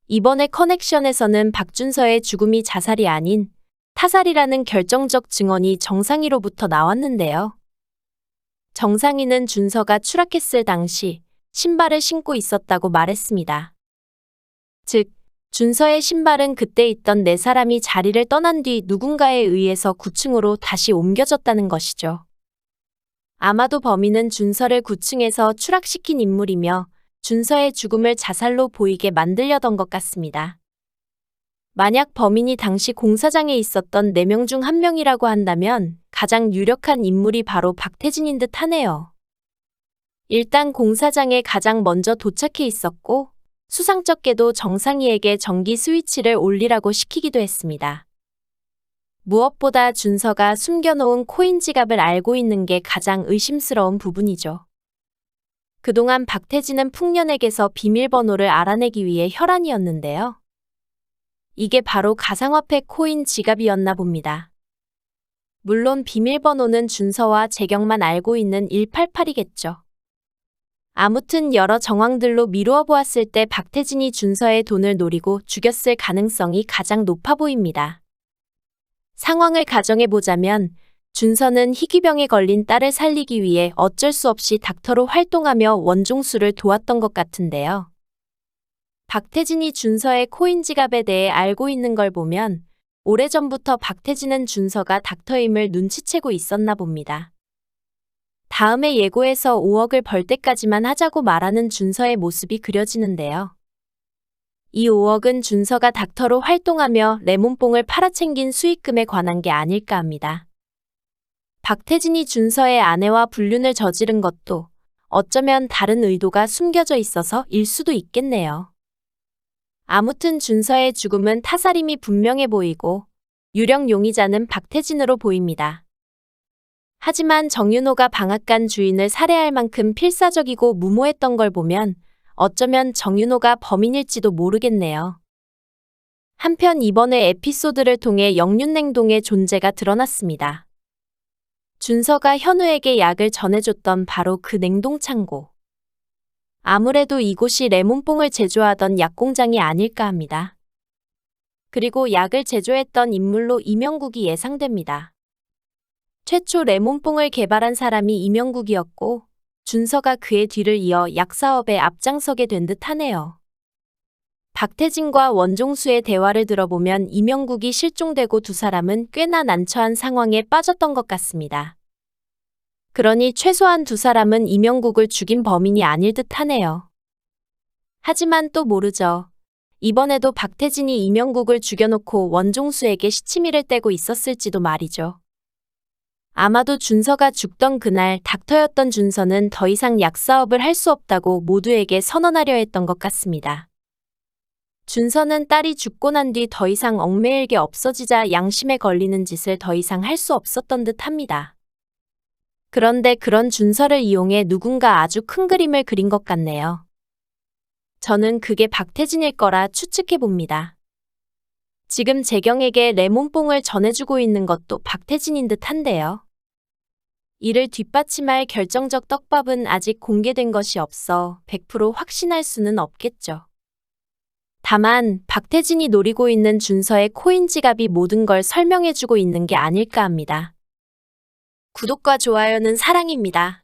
이번에 커넥션에서는 박준서의 죽음이 자살이 아닌 타살이라는 결정적 증언이 정상희로부터 나왔는데요. 정상희는 준서가 추락했을 당시 신발을 신고 있었다고 말했습니다. 즉, 준서의 신발은 그때 있던 4사람이 자리를 떠난 뒤 누군가에 의해서 9층으로 다시 옮겨졌다는 것이죠. 아마도 범인은 준서를 9층에서 추락시킨 인물이며 준서의 죽음을 자살로 보이게 만들려던 것 같습니다. 만약 범인이 당시 공사장에 있었던 4명 중 1명이라고 한다면 가장 유력한 인물이 바로 박태진인 듯 하네요. 일단 공사장에 가장 먼저 도착해 있었고 수상쩍게도 정상희에게 전기 스위치를 올리라고 시키기도 했습니다. 무엇보다 준서가 숨겨놓은 코인 지갑을 알고 있는 게 가장 의심스러운 부분이죠. 그동안 박태진은 풍년에게서 비밀번호를 알아내기 위해 혈안이었는데요. 이게 바로 가상화폐 코인 지갑이었나 봅니다. 물론 비밀번호는 준서와 재경만 알고 있는 188이겠죠. 아무튼 여러 정황들로 미루어 보았을 때 박태진이 준서의 돈을 노리고 죽였을 가능성이 가장 높아 보입니다. 상황을 가정해보자면 준서는 희귀병에 걸린 딸을 살리기 위해 어쩔 수 없이 닥터로 활동하며 원종수를 도왔던 것 같은데요. 박태진이 준서의 코인 지갑에 대해 알고 있는 걸 보면 오래전부터 박태진은 준서가 닥터임을 눈치채고 있었나 봅니다. 다음에 예고에서 5억을 벌 때까지만 하자고 말하는 준서의 모습이 그려지는데요. 이 5억은 준서가 닥터로 활동하며 레몬뽕을 팔아챙긴 수익금에 관한 게 아닐까 합니다. 박태진이 준서의 아내와 불륜을 저지른 것도 어쩌면 다른 의도가 숨겨져 있어서 일 수도 있겠네요. 아무튼 준서의 죽음은 타살임이 분명해 보이고 유력 용의자는 박태진으로 보입니다. 하지만 정윤호가 방앗간 주인을 살해할 만큼 필사적이고 무모했던 걸 보면 어쩌면 정윤호가 범인일지도 모르겠네요. 한편 이번에 에피소드를 통해 영륜냉동의 존재가 드러났습니다. 준서가 현우에게 약을 전해줬던 바로 그 냉동창고. 아무래도 이곳이 레몬뽕을 제조하던 약공장이 아닐까 합니다. 그리고 약을 제조했던 인물로 이명국이 예상됩니다. 최초 레몬뽕을 개발한 사람이 이명국이었고 준서가 그의 뒤를 이어 약사업에 앞장서게 된 듯 하네요. 박태진과 원종수의 대화를 들어보면 이명국이 실종되고 2사람은 꽤나 난처한 상황에 빠졌던 것 같습니다. 그러니 최소한 2사람은 이명국을 죽인 범인이 아닐 듯 하네요. 하지만 또 모르죠. 이번에도 박태진이 이명국을 죽여놓고 원종수에게 시치미를 떼고 있었을지도 말이죠. 아마도 준서가 죽던 그날 닥터였던 준서는 더 이상 약사업을 할 수 없다고 모두에게 선언하려 했던 것 같습니다. 준서는 딸이 죽고 난 뒤 더 이상 얽매일 게 없어지자 양심에 걸리는 짓을 더 이상 할 수 없었던 듯 합니다. 그런데 그런 준서를 이용해 누군가 아주 큰 그림을 그린 것 같네요. 저는 그게 박태진일 거라 추측해 봅니다. 지금 재경에게 레몬뽕을 전해주고 있는 것도 박태진인 듯 한데요. 이를 뒷받침할 결정적 떡밥은 아직 공개된 것이 없어 100% 확신할 수는 없겠죠. 다만 박태진이 노리고 있는 준서의 코인 지갑이 모든 걸 설명해주고 있는 게 아닐까 합니다. 구독과 좋아요는 사랑입니다.